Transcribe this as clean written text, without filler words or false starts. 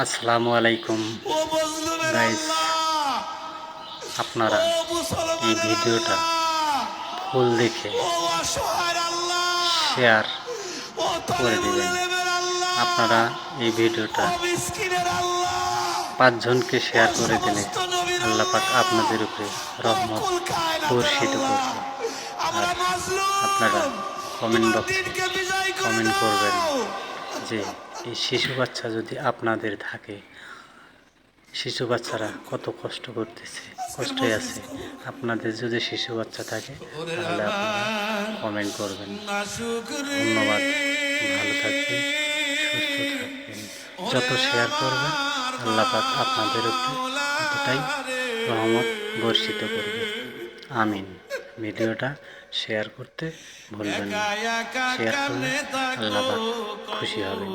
আসসালামু আলাইকুম গাইস, আপনারা এই ভিডিওটা ফুল দেখে শেয়ার করে দিবেন। আপনারা এই ভিডিওটা 5 জনকে শেয়ার করে দিলে আল্লাহ পাক আপনাদের উপরে রহমত বর্ষিত করবে। আর আপনারা কমেন্ট বক্সে কমেন্ট করবেন যে এই শিশু বাচ্চা যদি আপনাদের থাকে, শিশু বাচ্চারা কত কষ্ট করতেছে, কষ্টে আছে। আপনাদের যদি শিশু বাচ্চা থাকে তাহলে আপনারা কমেন্ট করবেন। ধন্যবাদ, ভালো থাকবেন, সুস্থ থাকবেন। যত শেয়ার করবেন আল্লাহ পাক আপনাদের উপরে ততটাই রহমত বর্ষিত করবে। আমিন। ভিডিওটা শেয়ার করতে ভুলবেন না। শেয়ার করলে আল্লাহ পাক খুশি হবেন।